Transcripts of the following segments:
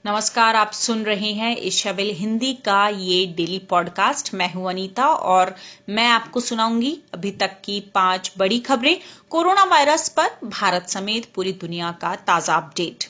नमस्कार, आप सुन रहे हैं इशाबिल हिंदी का ये डेली पॉडकास्ट। मैं हूं अनीता और मैं आपको सुनाऊंगी अभी तक की 5 बड़ी खबरें कोरोना वायरस पर भारत समेत पूरी दुनिया का ताजा अपडेट।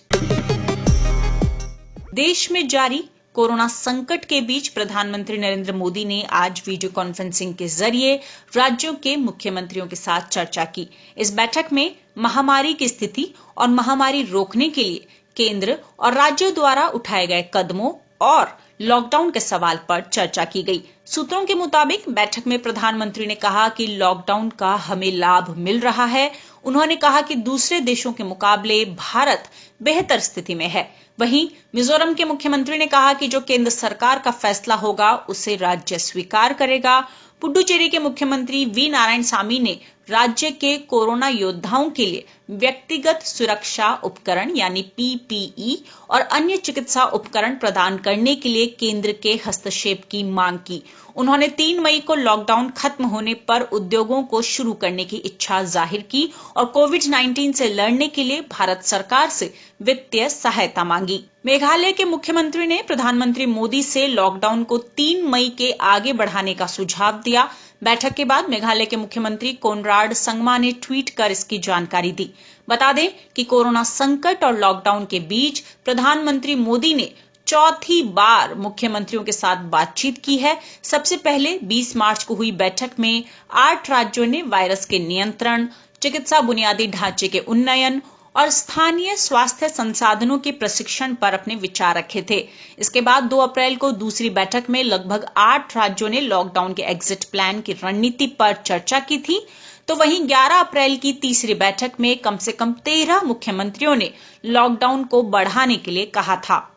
देश में जारी कोरोना संकट के बीच प्रधानमंत्री नरेंद्र मोदी ने आज वीडियो कॉन्फ्रेंसिंग के जरिए राज्यों के मुख्यमंत्रियों के साथ चर्चा की। इस बैठक में महामारी की स्थिति और महामारी रोकने के लिए केंद्र और राज्यों द्वारा उठाए गए कदमों और लॉकडाउन के सवाल पर चर्चा की गई। सूत्रों के मुताबिक बैठक में प्रधानमंत्री ने कहा कि लॉकडाउन का हमें लाभ मिल रहा है। उन्होंने कहा कि दूसरे देशों के मुकाबले भारत बेहतर स्थिति में है। वहीं मिजोरम के मुख्यमंत्री ने कहा कि जो केंद्र सरकार का फैसला होगा उसे राज्य स्वीकार करेगा। पुडुचेरी के मुख्यमंत्री वी नारायणसामी ने राज्य के कोरोना योद्धाओं के लिए व्यक्तिगत सुरक्षा उपकरण यानी पीपीई और अन्य चिकित्सा उपकरण प्रदान करने के लिए केंद्र के हस्तक्षेप की मांग की। उन्होंने 3 मई को लॉकडाउन खत्म होने पर उद्योगों को शुरू करने की इच्छा जाहिर की और कोविड-19 से लड़ने के लिए भारत सरकार से वित्तीय सहायता मांगी। मेघालय के मुख्यमंत्री ने प्रधानमंत्री मोदी से लॉकडाउन को 3 मई के आगे बढ़ाने का सुझाव दिया। बैठक के बाद मेघालय के मुख्यमंत्री कोनराड संगमा ने ट्वीट कर इसकी जानकारी दी। बता दें कि कोरोना संकट और लॉकडाउन के बीच प्रधानमंत्री मोदी ने चौथी बार मुख्यमंत्रियों के साथ बातचीत की है। सबसे पहले 20 मार्च को हुई बैठक में 8 राज्यों ने वायरस के नियंत्रण, चिकित्सा बुनियादी ढांचे के उन्नयन और स्थानीय स्वास्थ्य संसाधनों के प्रशिक्षण पर अपने विचार रखे थे। इसके बाद 2 अप्रैल को दूसरी बैठक में लगभग 8 राज्यों ने लॉकडाउन के एग्जिट प्लान की रणनीति पर चर्चा की थी। तो वहीं 11 अप्रैल की तीसरी बैठक में कम से कम 13 मुख्यमंत्रियों ने लॉकडाउन को बढ़ाने के लिए कहा था।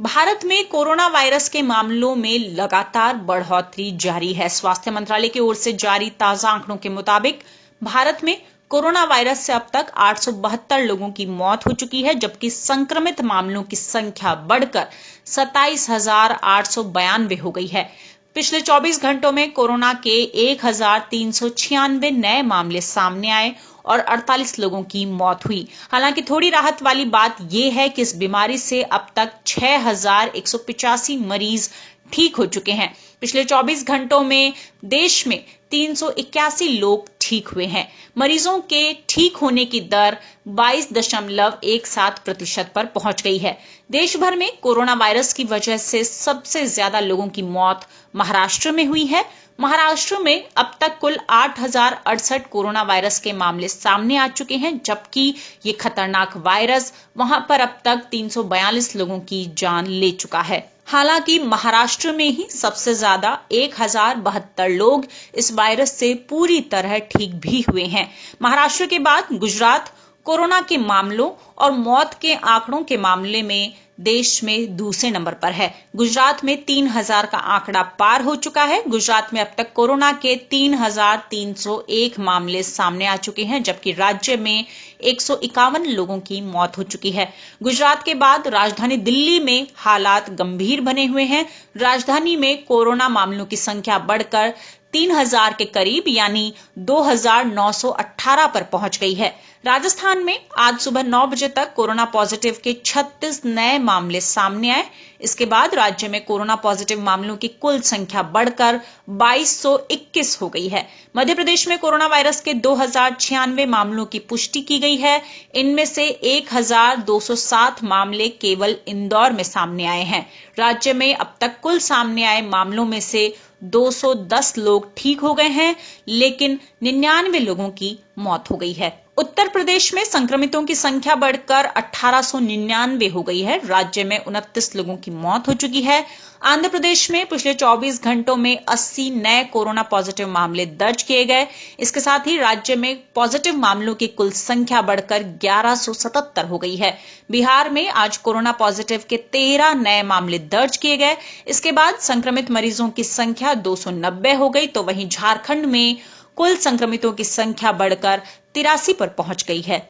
भारत में कोरोना वायरस के मामलों में लगातार बढ़ोतरी जारी है। स्वास्थ्य मंत्रालय की ओर से जारी ताजा आंकड़ों के मुताबिक भारत में कोरोना वायरस से अब तक 872 लोगों की मौत हो चुकी है, जबकि संक्रमित मामलों की संख्या बढ़कर 27,892 हो गई है। पिछले 24 घंटों में कोरोना के 1,396 नए मामले सामने आए और 48 लोगों की मौत हुई। हालांकि थोड़ी राहत वाली बात यह है कि इस बीमारी से अब तक 6,185 मरीज ठीक हो चुके हैं। पिछले 24 घंटों में देश में 381 लोग ठीक हुए हैं। मरीजों के ठीक होने की दर 22.17% पर पहुंच गई है। देश भर में कोरोना वायरस की वजह से सबसे ज्यादा लोगों की मौत महाराष्ट्र में हुई है। महाराष्ट्र में अब तक कुल 8,068 कोरोना वायरस के मामले सामने आ चुके हैं, जबकि ये खतरनाक वायरस वहां पर अब तक 342 लोगों की जान ले चुका है। हालांकि महाराष्ट्र में ही सबसे ज्यादा 1,072 लोग इस वायरस से पूरी तरह ठीक भी हुए हैं। महाराष्ट्र के बाद गुजरात कोरोना के मामलों और मौत के आंकड़ों के मामले में देश में दूसरे नंबर पर है। गुजरात में 3,000 का आंकड़ा पार हो चुका है। गुजरात में अब तक कोरोना के 3,301 मामले सामने आ चुके हैं, जबकि राज्य में 151 लोगों की मौत हो चुकी है। गुजरात के बाद राजधानी दिल्ली में हालात गंभीर बने हुए हैं। राजधानी में कोरोना मामलों की संख्या बढ़कर 3,000 के करीब यानी 2,918 पर पहुंच गई है। राजस्थान में आज सुबह 9 बजे तक कोरोना पॉजिटिव के 36 नए मामले सामने आए। इसके बाद राज्य में कोरोना पॉजिटिव मामलों की कुल संख्या बढ़कर 2,221 हो गई है। मध्य प्रदेश में कोरोना वायरस के 2,096 मामलों की पुष्टि की गई है। इनमें से 1,207 मामले केवल इंदौर में सामने आए हैं। राज्य में अब तक कुल सामने आए मामलों में से 210 लोग ठीक हो गए हैं, लेकिन 99 लोगों की मौत हो गई है। उत्तर प्रदेश में संक्रमितों की संख्या बढ़कर 1,899 हो गई है। राज्य में 29 लोगों की मौत हो चुकी है। आंध्र प्रदेश में पिछले 24 घंटों में 80 नए कोरोना पॉजिटिव मामले दर्ज किए गए। इसके साथ ही राज्य में पॉजिटिव मामलों की कुल संख्या बढ़कर 1,177 हो गई है। बिहार में आज कोरोना पॉजिटिव के 13 नए मामले दर्ज किए गए। इसके बाद संक्रमित मरीजों की संख्या 290 हो गई। तो वहीं झारखंड में कुल संक्रमितों की संख्या बढ़कर 83 पर पहुंच गई है।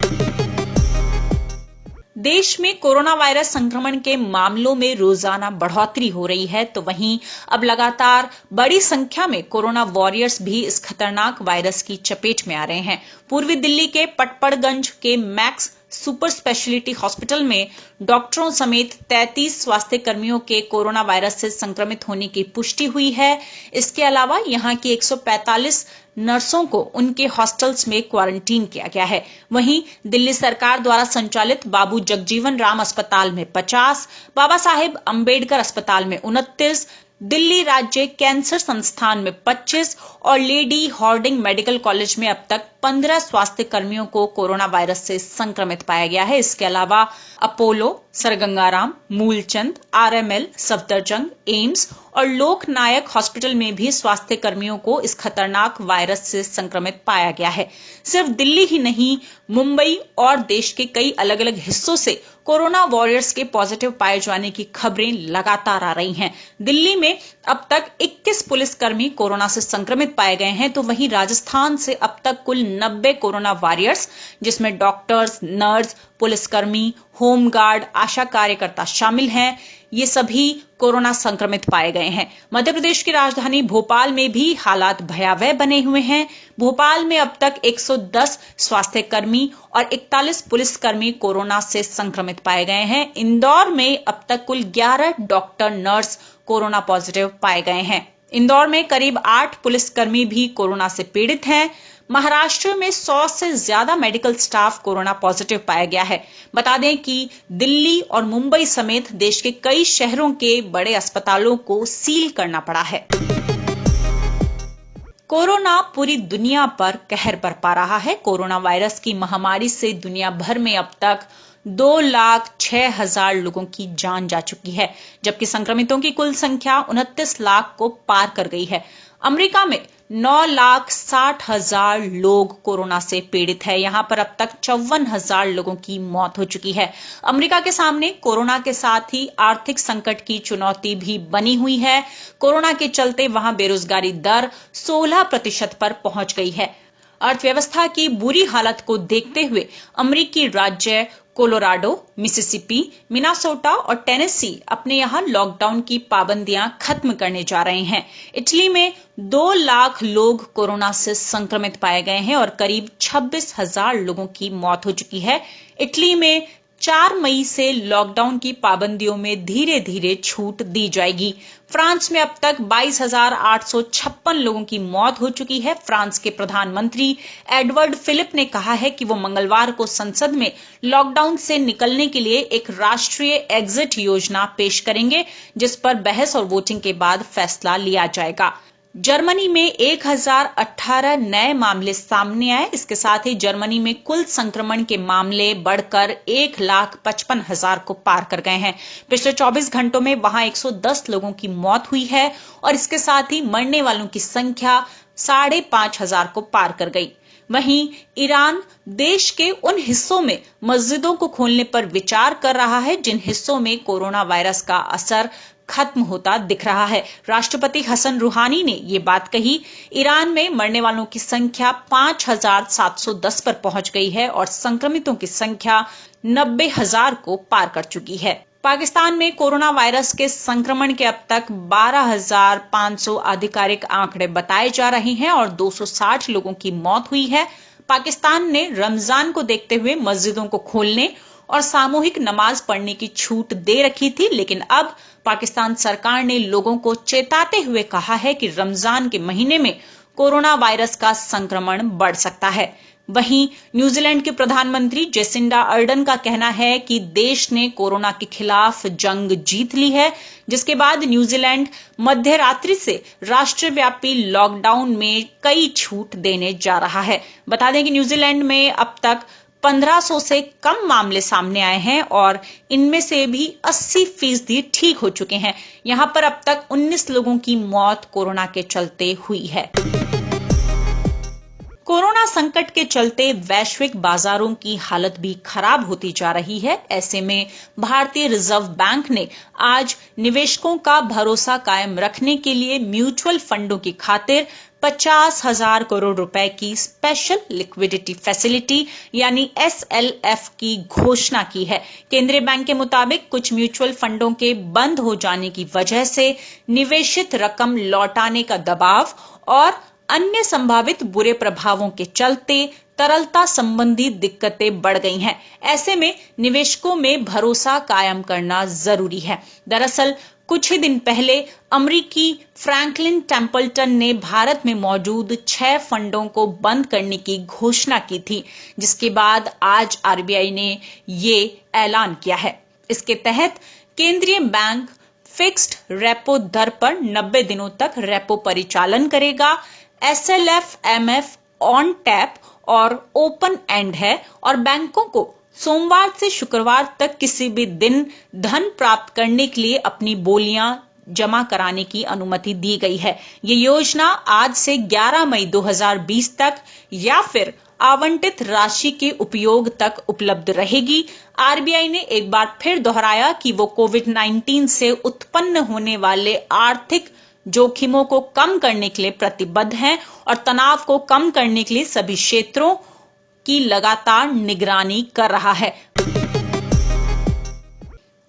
देश में कोरोना वायरस संक्रमण के मामलों में रोजाना बढ़ोतरी हो रही है, तो वहीं अब लगातार बड़ी संख्या में कोरोना वॉरियर्स भी इस खतरनाक वायरस की चपेट में आ रहे हैं। पूर्वी दिल्ली के पटपड़गंज के मैक्स सुपर स्पेशलिटी हॉस्पिटल में डॉक्टरों समेत 33 स्वास्थ्य कर्मियों के कोरोना वायरस से संक्रमित होने की पुष्टि हुई है। इसके अलावा यहां की 145 नर्सों को उनके हॉस्टल्स में क्वारंटीन किया गया है। वहीं दिल्ली सरकार द्वारा संचालित बाबू जगजीवन राम अस्पताल में 50, बाबा साहेब अंबेडकर अस्पताल में 29, दिल्ली राज्य कैंसर संस्थान में 25 और लेडी हार्डिंग मेडिकल कॉलेज में अब तक 15 स्वास्थ्य कर्मियों को कोरोना वायरस से संक्रमित पाया गया है। इसके अलावा Apollo, Sir Ganga Ram, Moolchand, RML, Safdarjung, AIIMS और लोकनायक हॉस्पिटल में भी स्वास्थ्य कर्मियों को इस खतरनाक वायरस से संक्रमित पाया गया है। सिर्फ दिल्ली ही नहीं, मुंबई और देश के कई अलग अलग हिस्सों से कोरोना वॉरियर्स के पॉजिटिव पाए जाने की खबरें लगातार आ रही हैं। दिल्ली में अब तक 21 पुलिसकर्मी कोरोना से संक्रमित पाए गए हैं, तो वहीं राजस्थान से अब तक कुल 90 कोरोना वॉरियर्स, जिसमें डॉक्टर्स, नर्स, पुलिसकर्मी, होमगार्ड, आशा कार्यकर्ता शामिल हैं, ये सभी कोरोना संक्रमित पाए गए हैं। मध्य प्रदेश की राजधानी भोपाल में भी हालात भयावह बने हुए हैं। भोपाल में अब तक 110 स्वास्थ्य कर्मी और 41 पुलिसकर्मी कोरोना से संक्रमित पाए गए हैं। इंदौर में अब तक कुल 11 डॉक्टर, नर्स कोरोना पॉजिटिव पाए गए हैं। इंदौर में करीब 8 पुलिसकर्मी भी कोरोना से पीड़ित हैं। महाराष्ट्र में 100 से ज्यादा मेडिकल स्टाफ कोरोना पॉजिटिव पाया गया है। बता दें कि दिल्ली और मुंबई समेत देश के कई शहरों के बड़े अस्पतालों को सील करना पड़ा है। कोरोना पूरी दुनिया पर कहर बरपा रहा है। कोरोना वायरस की महामारी से दुनिया भर में अब तक 2,06,000 लोगों की जान जा चुकी है, जबकि संक्रमितों की कुल संख्या 29 लाख को पार कर गई है। अमेरिका में 9,60,000 लोग कोरोना से पीड़ित है। यहां पर अब तक 54,000 लोगों की मौत हो चुकी है। अमेरिका के सामने कोरोना के साथ ही आर्थिक संकट की चुनौती भी बनी हुई है। कोरोना के चलते वहां बेरोजगारी दर 16% पर पहुंच गई है। अर्थव्यवस्था की बुरी हालत को देखते हुए अमेरिकी राज्य कोलोराडो, मिसिसिपी, मिनासोटा और टेनेसी अपने यहां लॉकडाउन की पाबंदियां खत्म करने जा रहे हैं। इटली में 2 लाख लोग कोरोना से संक्रमित पाए गए हैं और करीब 26,000 लोगों की मौत हो चुकी है। इटली में 4 मई से लॉकडाउन की पाबंदियों में धीरे धीरे छूट दी जाएगी। फ्रांस में अब तक 22,856 लोगों की मौत हो चुकी है। फ्रांस के प्रधानमंत्री एडवर्ड फिलिप ने कहा है कि वो मंगलवार को संसद में लॉकडाउन से निकलने के लिए एक राष्ट्रीय एग्जिट योजना पेश करेंगे, जिस पर बहस और वोटिंग के बाद फैसला लिया जाएगा। जर्मनी में 1018 नए मामले सामने आए। इसके साथ ही जर्मनी में कुल संक्रमण के मामले बढ़कर 1,55,000 को पार कर गए हैं। पिछले 24 घंटों में वहां 110 लोगों की मौत हुई है और इसके साथ ही मरने वालों की संख्या 5,500 को पार कर गई। वहीं ईरान देश के उन हिस्सों में मस्जिदों को खोलने पर विचार कर रहा है जिन हिस्सों में कोरोना वायरस का असर खत्म होता दिख रहा है। राष्ट्रपति हसन रूहानी ने ये बात कही। ईरान में मरने वालों की संख्या 5,710 पर पहुंच गई है और संक्रमितों की संख्या 90,000 को पार कर चुकी है। पाकिस्तान में कोरोना वायरस के संक्रमण के अब तक 12,500 आधिकारिक आंकड़े बताए जा रहे हैं और 260 लोगों की मौत हुई है। पाकिस्तान ने रमजान को देखते हुए मस्जिदों को खोलने और सामूहिक नमाज पढ़ने की छूट दे रखी थी, लेकिन अब पाकिस्तान सरकार ने लोगों को चेताते हुए कहा है कि रमजान के महीने में कोरोना वायरस का संक्रमण बढ़ सकता है। वहीं न्यूजीलैंड के प्रधानमंत्री जेसिंडा अर्डन का कहना है कि देश ने कोरोना के खिलाफ जंग जीत ली है, जिसके बाद न्यूजीलैंड मध्य रात्रि से राष्ट्रव्यापी लॉकडाउन में कई छूट देने जा रहा है। बता दें कि न्यूजीलैंड में अब तक 1500 से कम मामले सामने आए हैं और इनमें से भी 80% ठीक हो चुके हैं। यहां पर अब तक 19 लोगों की मौत कोरोना के चलते हुई है। कोरोना संकट के चलते वैश्विक बाजारों की हालत भी खराब होती जा रही है। ऐसे में भारतीय रिजर्व बैंक ने आज निवेशकों का भरोसा कायम रखने के लिए म्यूचुअल फंडों की खातिर 50,000 करोड़ रुपए की स्पेशल लिक्विडिटी फैसिलिटी यानी SLF की घोषणा की है। केंद्रीय बैंक के मुताबिक कुछ म्यूचुअल फंडों के बंद हो जाने की वजह से निवेशित रकम लौटाने का दबाव और अन्य संभावित बुरे प्रभावों के चलते तरलता संबंधी दिक्कतें बढ़ गई हैं। ऐसे में निवेशकों में भरोसा कायम करना जरूरी है। दरअसल कुछ ही दिन पहले अमेरिकी फ्रैंकलिन टेम्पल्टन ने भारत में मौजूद 6 फंडों को बंद करने की घोषणा की थी, जिसके बाद आज आरबीआई ने ये ऐलान किया है। इसके तहत केंद्रीय बैंक फिक्स्ड रेपो दर पर 90 दिनों तक रेपो परिचालन करेगा। SLF-MF ऑन टैप और ओपन एंड है और बैंकों को सोमवार से शुक्रवार तक किसी भी दिन धन प्राप्त करने के लिए अपनी बोलियां जमा कराने की अनुमति दी गई है। ये योजना आज से 11 मई 2020 तक या फिर आवंटित राशि के उपयोग तक उपलब्ध रहेगी। आरबीआई ने एक बार फिर दोहराया कि वो कोविड-19 से उत्पन्न होने वाले आर्थिक जोखिमों को कम करने के लिए प्रतिबद्ध हैं और तनाव को कम करने के लिए सभी क्षेत्रों की लगातार निगरानी कर रहा है।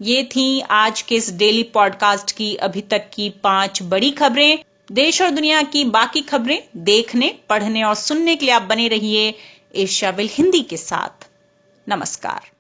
ये थी आज के इस डेली पॉडकास्ट की अभी तक की 5 बड़ी खबरें। देश और दुनिया की बाकी खबरें देखने, पढ़ने और सुनने के लिए आप बने रहिए एशियाविल हिंदी के साथ। नमस्कार।